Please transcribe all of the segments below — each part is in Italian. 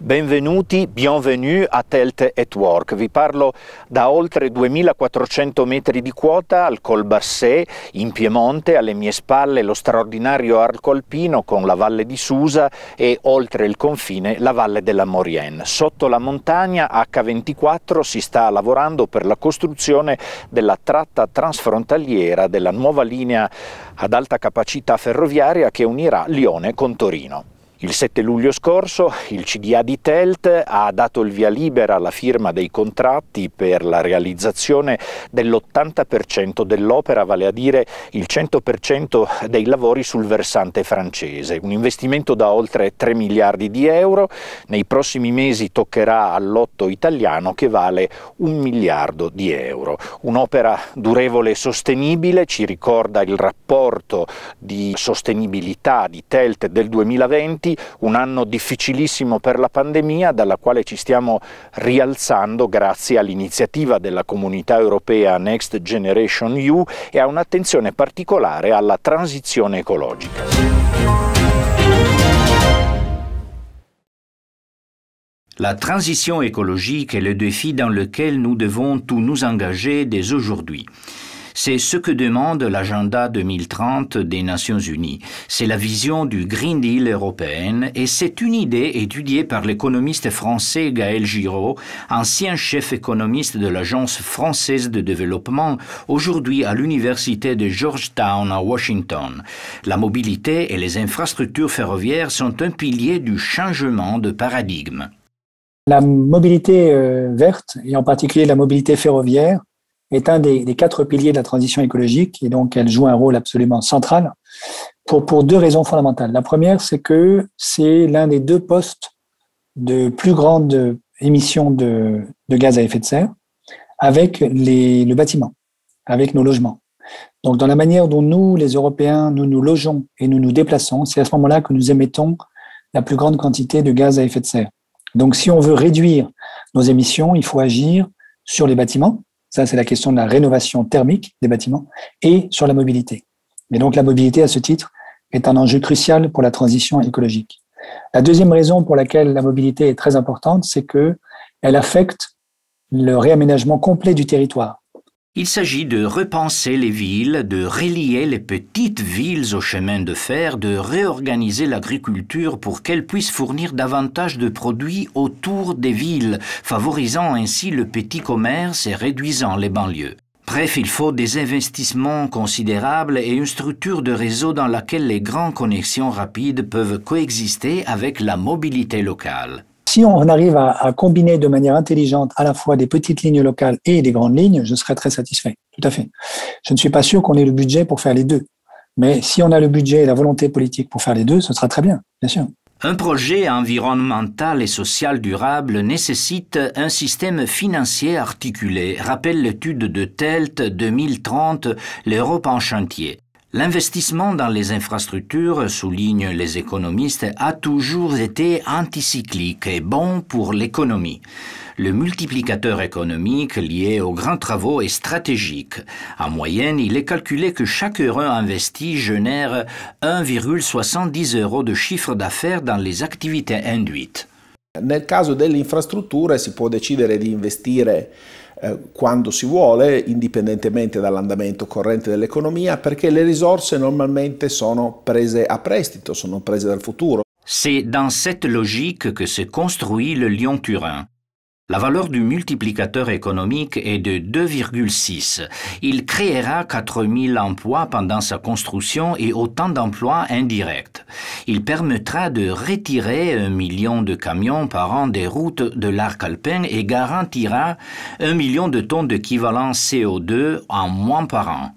Benvenuti, bienvenue a Telt at Work. Vi parlo da oltre 2400 metri di quota al Col Bassé, in Piemonte, alle mie spalle lo straordinario arco alpino con la Valle di Susa e oltre il confine la Valle della Maurienne. Sotto la montagna H24 si sta lavorando per la costruzione della tratta transfrontaliera della nuova linea ad alta capacità ferroviaria che unirà Lione con Torino. Il 7 luglio scorso il CDA di Telt ha dato il via libera alla firma dei contratti per la realizzazione dell'80% dell'opera, vale a dire il 100% dei lavori sul versante francese. Un investimento da oltre 3 miliardi di euro, nei prossimi mesi toccherà al lotto italiano che vale 1 miliardo di euro. Un'opera durevole e sostenibile, ci ricorda il rapporto di sostenibilità di Telt del 2020, un anno difficilissimo per la pandemia, dalla quale ci stiamo rialzando grazie all'iniziativa della Comunità Europea Next Generation EU e a un'attenzione particolare alla transizione ecologica. La transition écologique est le défi dans lequel nous devons tous nous engager dès aujourd'hui. C'est ce que demande l'agenda 2030 des Nations Unies. C'est la vision du Green Deal européen et c'est une idée étudiée par l'économiste français Gaël Giraud, ancien chef économiste de l'Agence française de développement, aujourd'hui à l'université de Georgetown à Washington. La mobilité et les infrastructures ferroviaires sont un pilier du changement de paradigme. La mobilité verte, et en particulier la mobilité ferroviaire, est un des 4 piliers de la transition écologique et donc elle joue un rôle absolument central pour 2 raisons fondamentales. La première, c'est que c'est l'un des 2 postes de plus grande émission de gaz à effet de serre avec le bâtiment, avec nos logements. Donc dans la manière dont nous, les Européens, nous logeons et nous nous déplaçons, c'est à ce moment-là que nous émettons la plus grande quantité de gaz à effet de serre. Donc si on veut réduire nos émissions, il faut agir sur les bâtiments. Ça, c'est la question de la rénovation thermique des bâtiments et sur la mobilité. Et donc, la mobilité, à ce titre, est un enjeu crucial pour la transition écologique. La deuxième raison pour laquelle la mobilité est très importante, c'est qu'elle affecte le réaménagement complet du territoire. Il s'agit de repenser les villes, de relier les petites villes au chemin de fer, de réorganiser l'agriculture pour qu'elle puisse fournir davantage de produits autour des villes, favorisant ainsi le petit commerce et réduisant les banlieues. Bref, il faut des investissements considérables et une structure de réseau dans laquelle les grandes connexions rapides peuvent coexister avec la mobilité locale. Si on arrive à combiner de manière intelligente à la fois des petites lignes locales et des grandes lignes, je serais très satisfait, tout à fait. Je ne suis pas sûr qu'on ait le budget pour faire les 2. Mais si on a le budget et la volonté politique pour faire les 2, ce sera très bien sûr. Un projet environnemental et social durable nécessite un système financier articulé, rappelle l'étude de Telt 2030, l'Europe en chantier. L'investissement dans les infrastructures, soulignent les économistes, a toujours été anticyclique et bon pour l'économie. Le multiplicateur économique lié aux grands travaux est stratégique. En moyenne, il est calculé que chaque euro investi génère 1,70 € de chiffre d'affaires dans les activités induites. Nel caso delle infrastrutture si può decidere di investire quando si vuole, indipendentemente dall'andamento corrente dell'economia, perché le risorse normalmente sono prese a prestito, sono prese dal futuro. C'est dans cette logique que se construit le Lyon-Turin. La valeur du multiplicateur économique est de 2,6. Il créera 4000 emplois pendant sa construction et autant d'emplois indirects. Il permettra de retirer 1 million de camions par an des routes de l'arc alpin et garantira 1 million de tonnes d'équivalent CO2 en moins par an.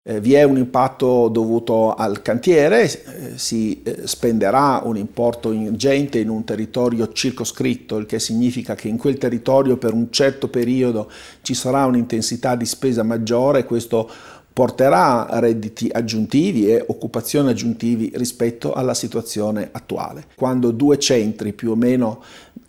Vi è un impatto dovuto al cantiere, si spenderà un importo ingente in un territorio circoscritto, il che significa che in quel territorio per un certo periodo ci sarà un'intensità di spesa maggiore, questo porterà a redditi aggiuntivi e occupazioni aggiuntivi rispetto alla situazione attuale. Quando 2 centri più o meno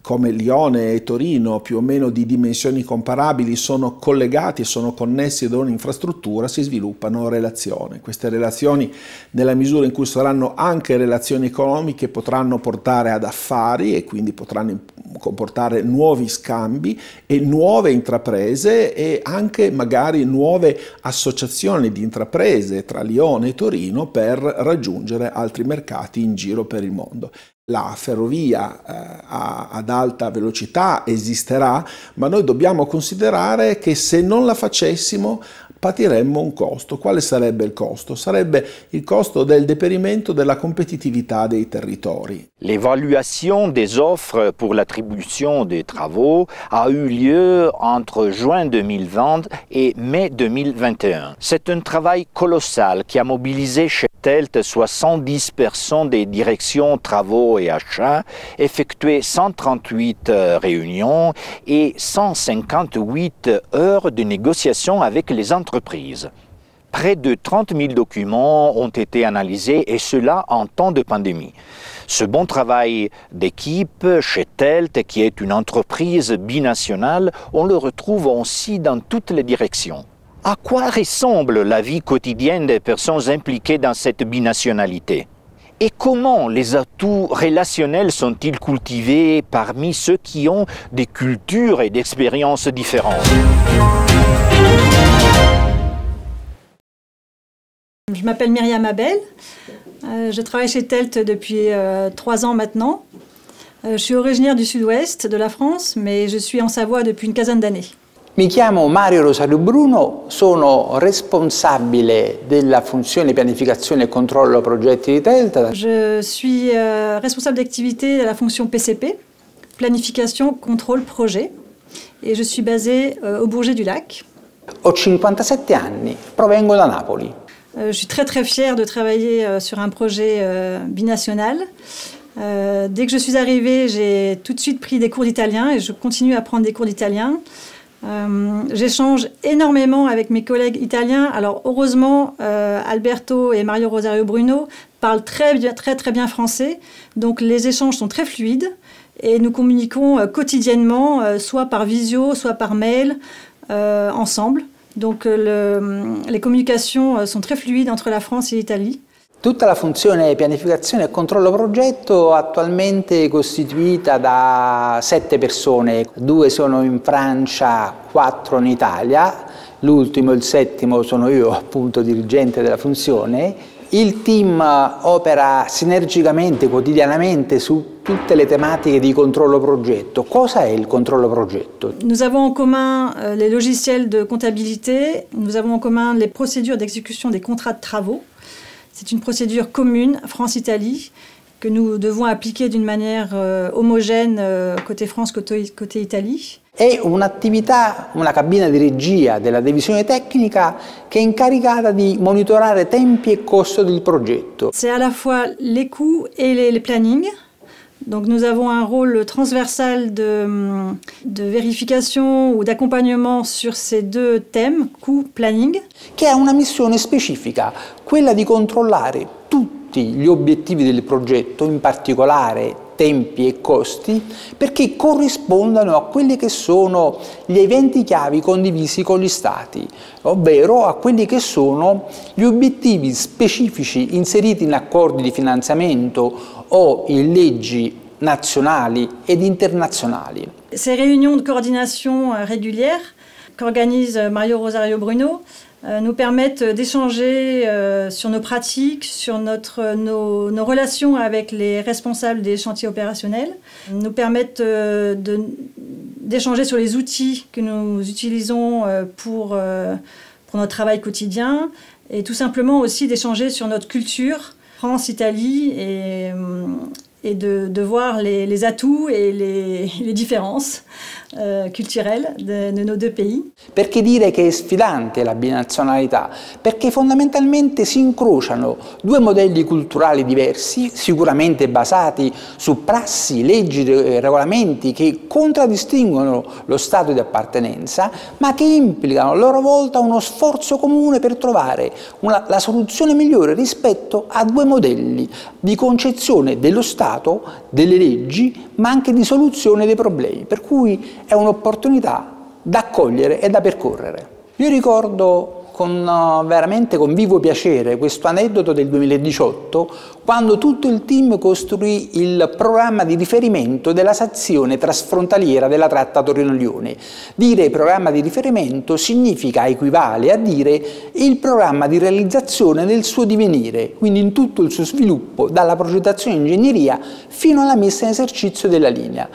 come Lione e Torino, più o meno di dimensioni comparabili, sono collegati e sono connessi da un'infrastruttura, si sviluppano relazioni. Queste relazioni, nella misura in cui saranno anche relazioni economiche, potranno portare ad affari e quindi potranno comportare nuovi scambi e nuove intraprese e anche magari nuove associazioni di intraprese tra Lione e Torino per raggiungere altri mercati in giro per il mondo. La ferrovia ad alta velocità esisterà, ma noi dobbiamo considerare che se non la facessimo patiremmo un costo. Quale sarebbe il costo? Sarebbe il costo del deperimento della competitività dei territori. L'évaluation des offres pour l'attribution des travaux a eu lieu entre juin 2020 et mai 2021. C'est un travail colossal qui a mobilisé chez TELT 70 personnes des directions travaux et achats, effectué 138 réunions et 158 heures de négociation avec les entreprises. Près de 30 000 documents ont été analysés et cela en temps de pandémie. Ce bon travail d'équipe chez TELT, qui est une entreprise binationale, on le retrouve aussi dans toutes les directions. À quoi ressemble la vie quotidienne des personnes impliquées dans cette binationalité? Et comment les atouts relationnels sont-ils cultivés parmi ceux qui ont des cultures et d'expériences différentes? Je m'appelle Myriam Abel, je travaille chez TELT depuis 3 ans maintenant. Je suis originaire du sud-ouest de la France, mais je suis en Savoie depuis une quinzaine d'années. Mi chiamo Mario Rosario Bruno, sono responsabile della funzione pianificazione e controllo progetti di TELT. Je suis responsable d'activité à la fonction PCP, planification, contrôle, projet, et je suis basée au Bourget du Lac. Ho 57 anni, provengo da Napoli. Je suis très fière de travailler sur un projet binational. Dès que je suis arrivée, j'ai tout de suite pris des cours d'italien et je continue à prendre des cours d'italien. J'échange énormément avec mes collègues italiens. Alors heureusement, Alberto et Mario Rosario Bruno parlent très bien français. Donc les échanges sont très fluides et nous communiquons quotidiennement, soit par visio, soit par mail, ensemble. Donc les communications sont très fluides entre la France et l'Italie. Tutta la funzione pianificazione e controllo progetto attualmente è costituita da 7 persone, 2 sono in Francia, 4 in Italia, l'ultimo, il settimo, sono io, appunto dirigente della funzione. Il team opera sinergicamente, quotidianamente su tutte le tematiche di controllo progetto. Cosa è il controllo progetto? Nous avons en commun les logiciels de comptabilité, nous avons en commun les procédures d'exécution des contrats de travaux. C'est une procédure commune, France-Italie, que nous devons appliquer d'une manière homogène côté France, côté Italie. È un'attività, una cabina di regia della divisione tecnica che è incaricata di monitorare tempi e costo del progetto. C'est à la fois les coûts et les plannings. Donc nous avons un rôle transversal de vérification ou d'accompagnement sur ces 2 thèmes, coût, planning. Che ha una missione specifica, quella di controllare tutti gli obiettivi del progetto, in particolare tempi e costi, perché corrispondano a quelli che sono gli eventi chiavi condivisi con gli Stati, ovvero a quelli che sono gli obiettivi specifici inseriti in accordi di finanziamento o in leggi nazionali ed internazionali. Ces réunions de coordination régulières qu'organise Mario Rosario Bruno nous permettent d'échanger sur nos pratiques, sur nos relations avec les responsables des chantiers opérationnels, nous permettent d'échanger sur les outils que nous utilisons pour notre travail quotidien et tout simplement aussi d'échanger sur notre culture, France, Italie, et de voir les atouts et les différences culturelle de nos deux pays. Perché dire che è sfidante la binazionalità? Perché fondamentalmente si incrociano due modelli culturali diversi, sicuramente basati su prassi, leggi e regolamenti che contraddistinguono lo stato di appartenenza, ma che implicano a loro volta uno sforzo comune per trovare la soluzione migliore rispetto a due modelli di concezione dello Stato, delle leggi, ma anche di soluzione dei problemi, per cui è un'opportunità da accogliere e da percorrere. Io ricordo veramente con vivo piacere questo aneddoto del 2018, quando tutto il team costruì il programma di riferimento della sezione trasfrontaliera della tratta Torino-Lione. Dire programma di riferimento significa, equivale a dire il programma di realizzazione nel suo divenire, quindi in tutto il suo sviluppo, dalla progettazione ingegneria fino alla messa in esercizio della linea.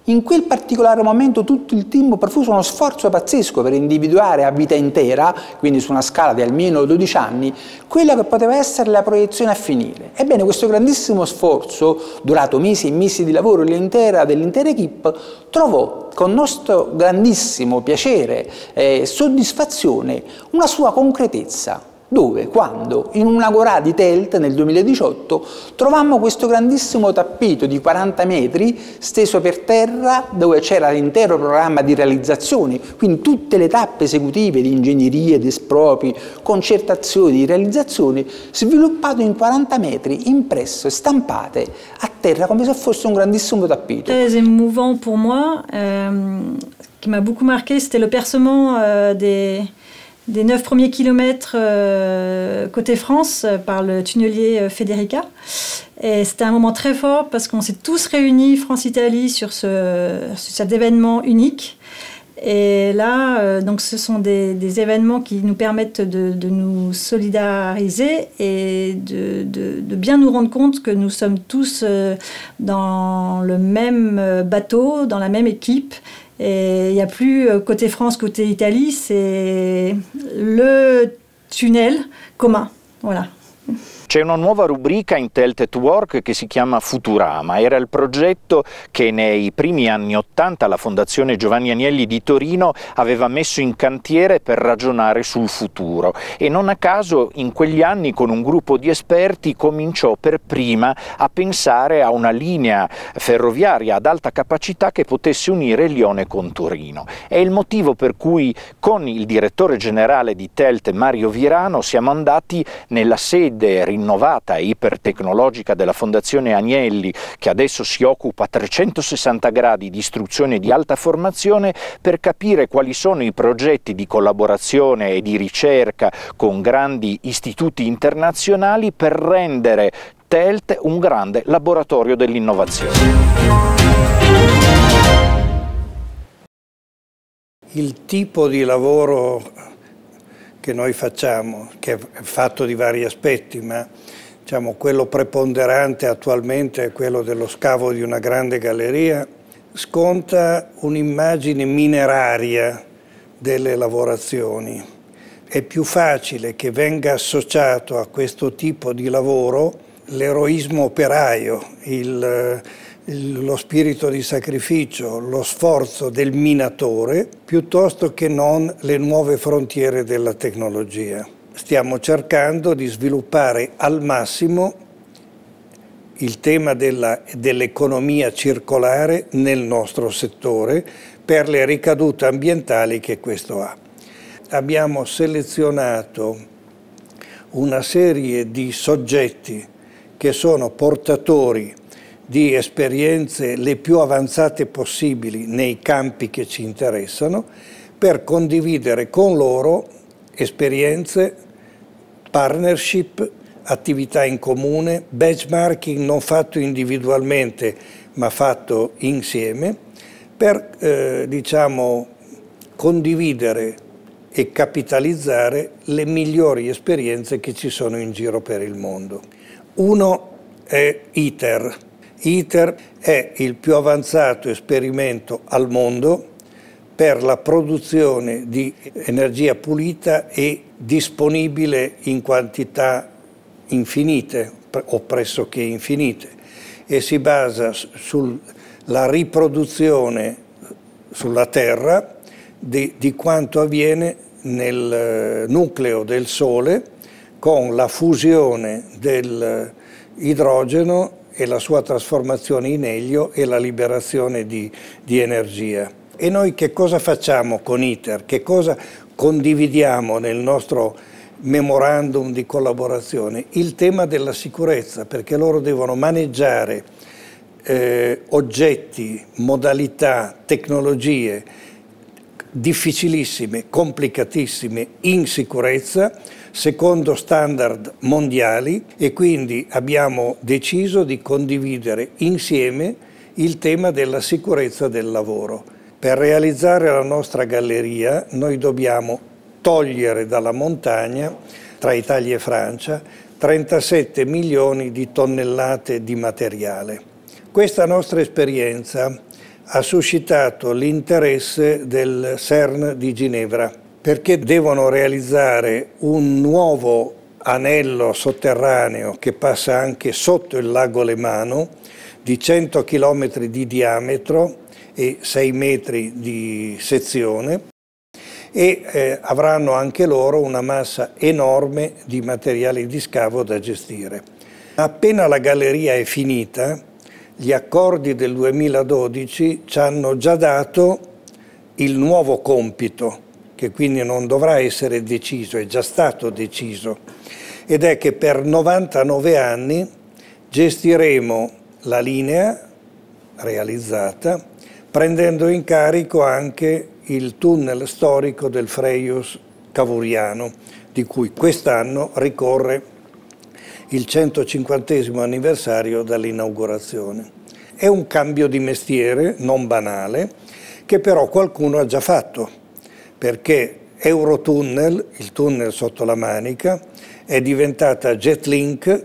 In quel particolare momento tutto il team profuso uno sforzo pazzesco per individuare a vita intera, quindi su una scala di almeno 12 anni, quella che poteva essere la proiezione a finire. Ebbene, questo grandissimo sforzo, durato mesi e mesi di lavoro dell'intera equipe, trovò con nostro grandissimo piacere e soddisfazione una sua concretezza. Dove? Quando? In un'agorà di Telt nel 2018 trovammo questo grandissimo tappeto di 40 metri steso per terra, dove c'era l'intero programma di realizzazione, quindi tutte le tappe esecutive di ingegneria, di espropri, concertazioni, di realizzazione, sviluppato in 40 metri, impresso e stampate a terra come se fosse un grandissimo tappeto. Très émouvant pour moi, qui m'a beaucoup marqué, c'était le percement des 9 premiers kilomètres côté France par le tunnelier Federica. Et c'était un moment très fort parce qu'on s'est tous réunis, France-Italie, sur cet événement unique. Et là, donc ce sont des événements qui nous permettent de nous solidariser et de bien nous rendre compte que nous sommes tous dans le même bateau, dans la même équipe. Et il n'y a plus côté France, côté Italie, c'est le tunnel commun. Voilà. C'è una nuova rubrica in Telt at Work che si chiama Futurama. Era il progetto che nei primi anni '80 la Fondazione Giovanni Agnelli di Torino aveva messo in cantiere per ragionare sul futuro, e non a caso in quegli anni con un gruppo di esperti cominciò per prima a pensare a una linea ferroviaria ad alta capacità che potesse unire Lione con Torino. È il motivo per cui con il direttore generale di Telt, Mario Virano, siamo andati nella sede rinnovata e ipertecnologica della Fondazione Agnelli, che adesso si occupa a 360 gradi di istruzione di alta formazione, per capire quali sono i progetti di collaborazione e di ricerca con grandi istituti internazionali per rendere Telt un grande laboratorio dell'innovazione. Il tipo di lavoro che noi facciamo, che è fatto di vari aspetti, ma diciamo, quello preponderante attualmente è quello dello scavo di una grande galleria, sconta un'immagine mineraria delle lavorazioni. È più facile che venga associato a questo tipo di lavoro l'eroismo operaio, lo spirito di sacrificio, lo sforzo del minatore, piuttosto che non le nuove frontiere della tecnologia. Stiamo cercando di sviluppare al massimo il tema dell'economia circolare nel nostro settore per le ricadute ambientali che questo ha. Abbiamo selezionato una serie di soggetti che sono portatori di esperienze le più avanzate possibili nei campi che ci interessano, per condividere con loro esperienze, partnership, attività in comune, benchmarking non fatto individualmente ma fatto insieme, per diciamo, condividere e capitalizzare le migliori esperienze che ci sono in giro per il mondo. Uno è ITER. ITER è il più avanzato esperimento al mondo per la produzione di energia pulita e disponibile in quantità infinite o pressoché infinite, e si basa sulla riproduzione sulla Terra di quanto avviene nel nucleo del Sole con la fusione dell'idrogeno e la sua trasformazione in elio e la liberazione di energia. E noi che cosa facciamo con ITER? Che cosa condividiamo nel nostro memorandum di collaborazione? Il tema della sicurezza, perché loro devono maneggiare oggetti, modalità, tecnologie difficilissime, complicatissime, in sicurezza, secondo standard mondiali, e quindi abbiamo deciso di condividere insieme il tema della sicurezza del lavoro. Per realizzare la nostra galleria noi dobbiamo togliere dalla montagna, tra Italia e Francia, 37 milioni di tonnellate di materiale. Questa nostra esperienza ha suscitato l'interesse del CERN di Ginevra, perché devono realizzare un nuovo anello sotterraneo che passa anche sotto il lago Lemano, di 100 km di diametro e 6 metri di sezione, e avranno anche loro una massa enorme di materiali di scavo da gestire. Appena la galleria è finita, gli accordi del 2012 ci hanno già dato il nuovo compito, che quindi non dovrà essere deciso, è già stato deciso, ed è che per 99 anni gestiremo la linea realizzata, prendendo in carico anche il tunnel storico del Frejus Cavouriano, di cui quest'anno ricorre il 150° anniversario dall'inaugurazione. È un cambio di mestiere non banale, che però qualcuno ha già fatto, perché Eurotunnel, il tunnel sotto la Manica, è diventata Getlink,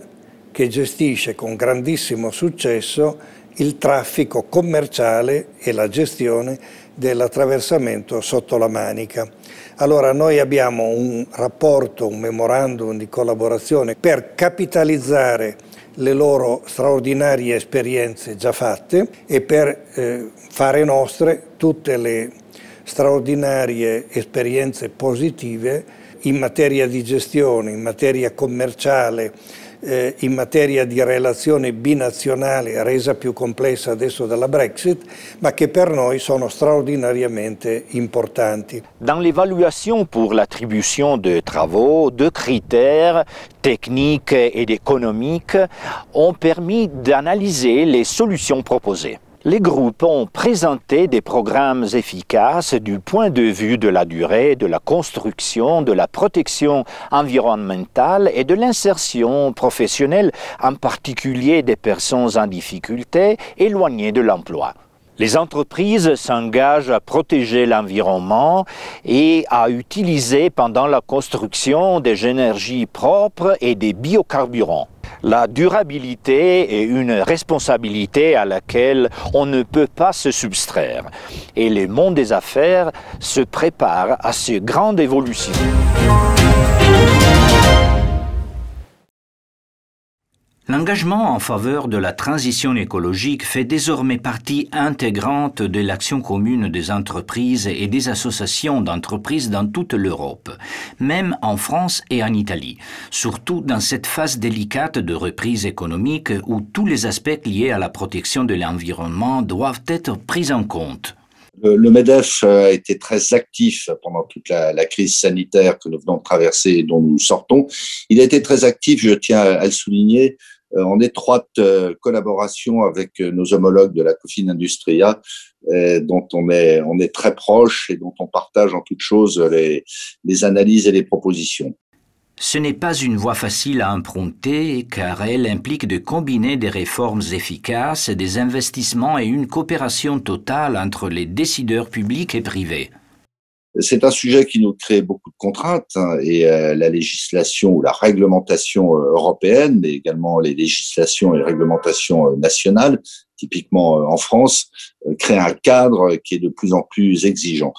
che gestisce con grandissimo successo il traffico commerciale e la gestione dell'attraversamento sotto la Manica. Allora noi abbiamo un rapporto, un memorandum di collaborazione per capitalizzare le loro straordinarie esperienze già fatte e per fare nostre tutte le straordinarie esperienze positive in materia di gestione, in materia commerciale, in materia di relazione binazionale resa più complessa adesso dalla Brexit, ma che per noi sono straordinariamente importanti. Dans l'évaluation pour l'attribution de travaux, deux critères techniques et économiques ont permis d'analyser les solutions proposées. Les groupes ont présenté des programmes efficaces du point de vue de la durée, de la construction, de la protection environnementale et de l'insertion professionnelle, en particulier des personnes en difficulté éloignées de l'emploi. Les entreprises s'engagent à protéger l'environnement et à utiliser pendant la construction des énergies propres et des biocarburants. La durabilité est une responsabilité à laquelle on ne peut pas se soustraire. Et le monde des affaires se prépare à ces grandes évolutions. L'engagement en faveur de la transition écologique fait désormais partie intégrante de l'action commune des entreprises et des associations d'entreprises dans toute l'Europe, même en France et en Italie, surtout dans cette phase délicate de reprise économique où tous les aspects liés à la protection de l'environnement doivent être pris en compte. Le MEDEF a été très actif pendant toute la crise sanitaire que nous venons de traverser et dont nous sortons. Il a été très actif, je tiens à le souligner, en étroite collaboration avec nos homologues de la Cofin Industria, dont on est très proche et dont on partage en toute chose les analyses et les propositions. Ce n'est pas une voie facile à emprunter car elle implique de combiner des réformes efficaces, des investissements et une coopération totale entre les décideurs publics et privés. C'est un sujet qui nous crée beaucoup de contraintes et la législation ou la réglementation européenne, mais également les législations et réglementations nationales, typiquement en France, créent un cadre qui est de plus en plus exigeant.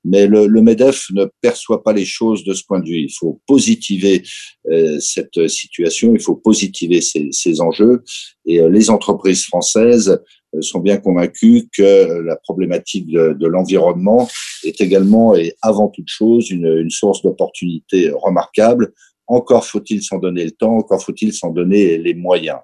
Mais le MEDEF ne perçoit pas les choses de ce point de vue. Il faut positiver cette situation, il faut positiver ces enjeux. Et les entreprises françaises sont bien convaincus que la problématique de l'environnement est également et avant toute chose une source d'opportunités remarquables. Encore faut-il s'en donner le temps, encore faut-il s'en donner les moyens.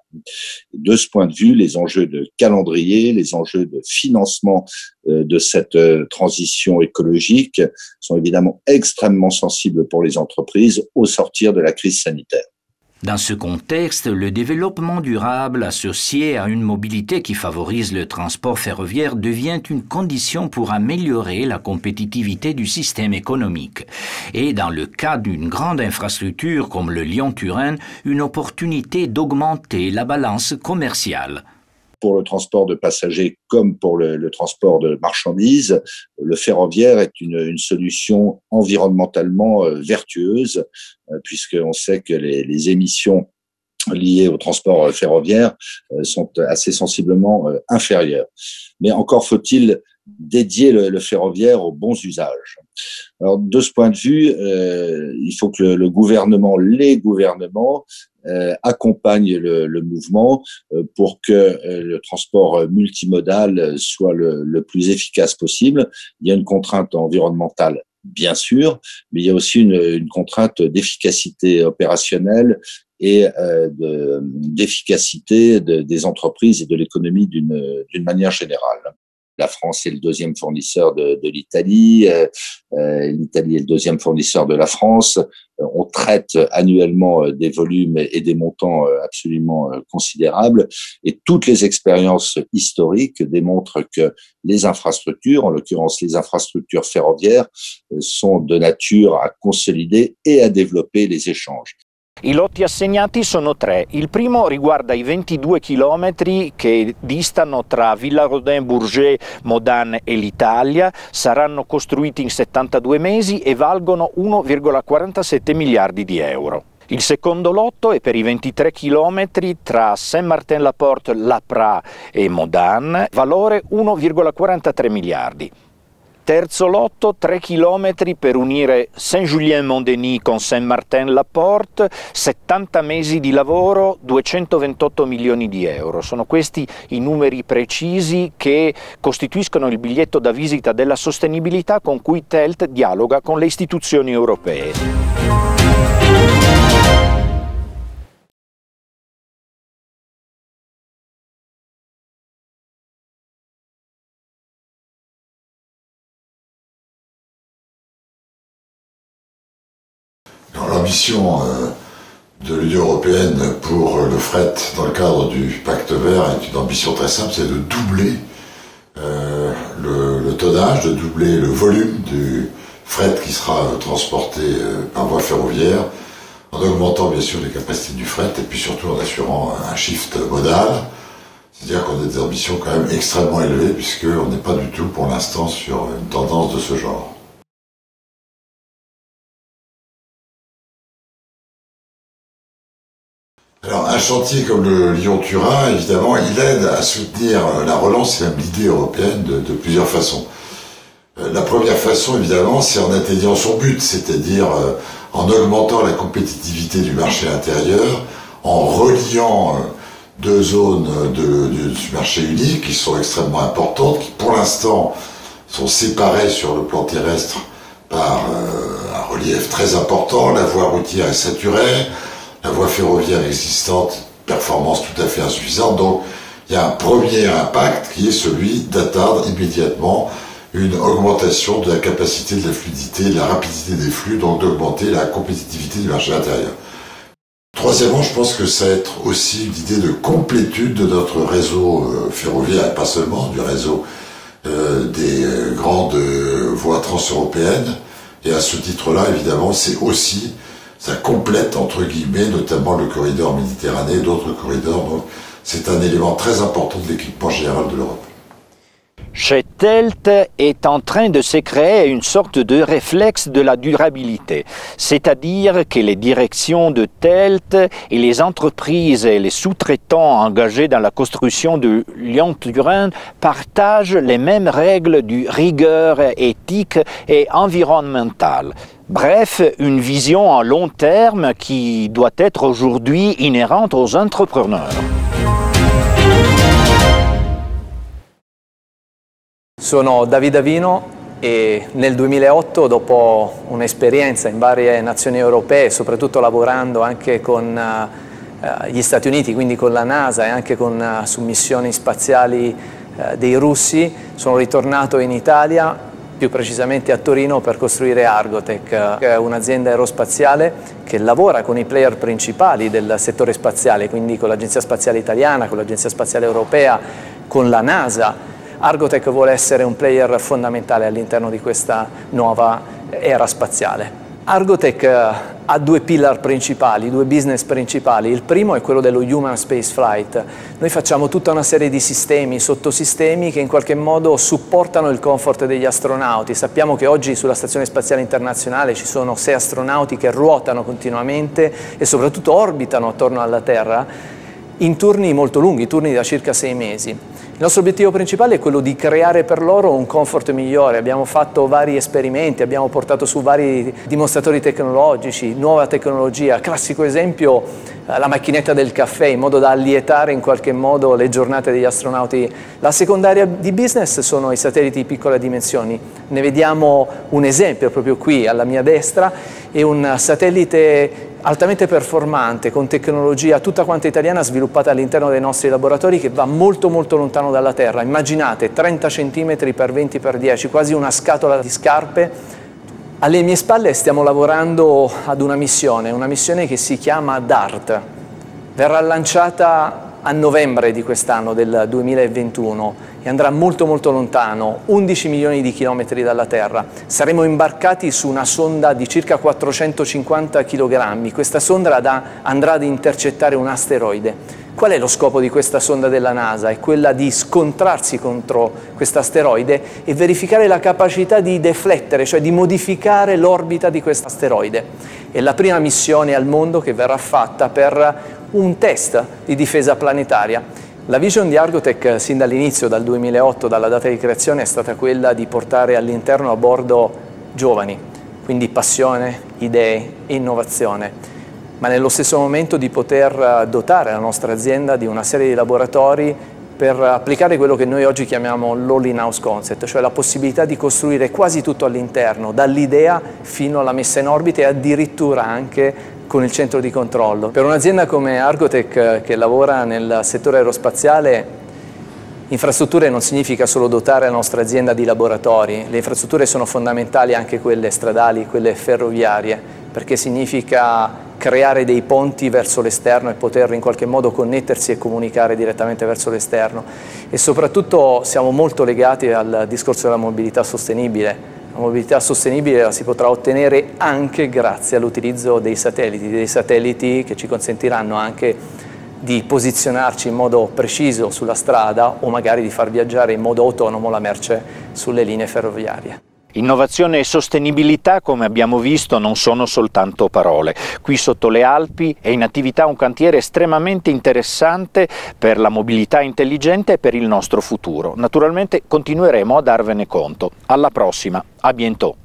De ce point de vue, les enjeux de calendrier, les enjeux de financement de cette transition écologique sont évidemment extrêmement sensibles pour les entreprises au sortir de la crise sanitaire. Dans ce contexte, le développement durable associé à une mobilité qui favorise le transport ferroviaire devient une condition pour améliorer la compétitivité du système économique. Et dans le cas d'une grande infrastructure comme le Lyon-Turin, une opportunité d'augmenter la balance commerciale. Pour le transport de passagers comme pour le transport de marchandises, le ferroviaire est une solution environnementalement vertueuse, puisqu'on sait que les émissions liées au transport ferroviaire sont assez sensiblement inférieures. Mais encore faut-il dédier le ferroviaire aux bons usages. Alors, de ce point de vue, il faut que les gouvernements accompagnent le mouvement pour que le transport multimodal soit le plus efficace possible. Il y a une contrainte environnementale, bien sûr, mais il y a aussi une contrainte d'efficacité opérationnelle et d'efficacité des entreprises et de l'économie d'une manière générale. La France est le deuxième fournisseur de l'Italie, l'Italie est le deuxième fournisseur de la France. On traite annuellement des volumes et des montants absolument considérables. Et toutes les expériences historiques démontrent que les infrastructures, en l'occurrence les infrastructures ferroviaires, sont de nature à consolider et à développer les échanges. I lotti assegnati sono 3. Il primo riguarda i 22 chilometri che distano tra Villarodin-Bourget, Modane e l'Italia. Saranno costruiti in 72 mesi e valgono 1,47 miliardi di euro. Il secondo lotto è per i 23 chilometri tra Saint-Martin-la-Porte, La Praz e Modane, valore 1,43 miliardi. Terzo lotto, 3 chilometri per unire Saint-Julien-Mont-Denis con Saint-Martin-la-Porte, 70 mesi di lavoro, 228 milioni di euro. Sono questi i numeri precisi che costituiscono il biglietto da visita della sostenibilità con cui TELT dialoga con le istituzioni europee. L'ambition de l'Union européenne pour le fret dans le cadre du pacte vert est une ambition très simple, c'est de doubler le tonnage, de doubler le volume du fret qui sera transporté par voie ferroviaire, en augmentant bien sûr les capacités du fret et puis surtout en assurant un shift modal. C'est-à-dire qu'on a des ambitions quand même extrêmement élevées puisqu'on n'est pas du tout pour l'instant sur une tendance de ce genre. Alors, un chantier comme le Lyon-Turin, évidemment, il aide à soutenir la relance et même l'idée européenne de plusieurs façons. La première façon, évidemment, c'est en atteignant son but, c'est-à-dire en augmentant la compétitivité du marché intérieur, en reliant deux zones du marché unique qui sont extrêmement importantes, qui pour l'instant sont séparées sur le plan terrestre par un relief très important. La voie routière est saturée. La voie ferroviaire existante, performance tout à fait insuffisante. Donc, il y a un premier impact qui est celui d'atteindre immédiatement une augmentation de la capacité de la fluidité, de la rapidité des flux, donc d'augmenter la compétitivité du marché intérieur. Troisièmement, je pense que ça va être aussi une idée de complétude de notre réseau ferroviaire, et pas seulement du réseau des grandes voies transeuropéennes. Et à ce titre-là, évidemment, c'est aussi ça complète, entre guillemets, notamment le corridor méditerranéen et d'autres corridors. Donc, c'est un élément très important de l'équipement général de l'Europe. Chez TELT est en train de se créer une sorte de réflexe de la durabilité, c'est-à-dire que les directions de TELT et les entreprises et les sous-traitants engagés dans la construction de Lyon-Turin partagent les mêmes règles de rigueur éthique et environnementale. Bref, une vision à long terme qui doit être aujourd'hui inhérente aux entrepreneurs. Sono Davide Avino e nel 2008, dopo un'esperienza in varie nazioni europee, soprattutto lavorando anche con gli Stati Uniti, quindi con la NASA e anche su missioni spaziali dei russi, sono ritornato in Italia, più precisamente a Torino, per costruire Argotec, che è un'azienda aerospaziale che lavora con i player principali del settore spaziale, quindi con l'Agenzia Spaziale Italiana, con l'Agenzia Spaziale Europea, con la NASA. Argotec vuole essere un player fondamentale all'interno di questa nuova era spaziale. Argotec ha due pillar principali, due business principali. Il primo è quello dello Human Space Flight. Noi facciamo tutta una serie di sistemi, sottosistemi che in qualche modo supportano il comfort degli astronauti. Sappiamo che oggi sulla Stazione Spaziale Internazionale ci sono 6 astronauti che ruotano continuamente e soprattutto orbitano attorno alla Terra in turni molto lunghi, turni da circa 6 mesi. Il nostro obiettivo principale è quello di creare per loro un comfort migliore. Abbiamo fatto vari esperimenti, abbiamo portato su vari dimostratori tecnologici, nuova tecnologia. Classico esempio, la macchinetta del caffè, in modo da allietare in qualche modo le giornate degli astronauti. La secondaria di business sono i satelliti di piccole dimensioni. Ne vediamo un esempio proprio qui alla mia destra, è un satellite altamente performante, con tecnologia tutta quanta italiana sviluppata all'interno dei nostri laboratori, che va molto molto lontano dalla Terra. Immaginate 30 cm x 20 x 10, quasi una scatola di scarpe. Alle mie spalle stiamo lavorando ad una missione che si chiama DART. Verrà lanciata a novembre di quest'anno, del 2021, e andrà molto molto lontano, 11 milioni di chilometri dalla Terra. Saremo imbarcati su una sonda di circa 450 kg. Questa sonda andrà ad intercettare un asteroide. Qual è lo scopo di questa sonda della NASA? È quella di scontrarsi contro questo asteroide e verificare la capacità di deflettere, cioè di modificare l'orbita di questo asteroide. È la prima missione al mondo che verrà fatta per un test di difesa planetaria. La vision di Argotec sin dall'inizio, dal 2008, dalla data di creazione, è stata quella di portare all'interno a bordo giovani, quindi passione, idee e innovazione, ma nello stesso momento di poter dotare la nostra azienda di una serie di laboratori per applicare quello che noi oggi chiamiamo l'all in-house concept, cioè la possibilità di costruire quasi tutto all'interno, dall'idea fino alla messa in orbita e addirittura anche con il centro di controllo. Per un'azienda come Argotec, che lavora nel settore aerospaziale, infrastrutture non significa solo dotare la nostra azienda di laboratori. Le infrastrutture sono fondamentali, anche quelle stradali, quelle ferroviarie, perché significa creare dei ponti verso l'esterno e poter in qualche modo connettersi e comunicare direttamente verso l'esterno. E soprattutto siamo molto legati al discorso della mobilità sostenibile. La mobilità sostenibile la si potrà ottenere anche grazie all'utilizzo dei satelliti che ci consentiranno anche di posizionarci in modo preciso sulla strada o magari di far viaggiare in modo autonomo la merce sulle linee ferroviarie. Innovazione e sostenibilità, come abbiamo visto, non sono soltanto parole. Qui sotto le Alpi è in attività un cantiere estremamente interessante per la mobilità intelligente e per il nostro futuro. Naturalmente continueremo a darvene conto. Alla prossima, a bientôt!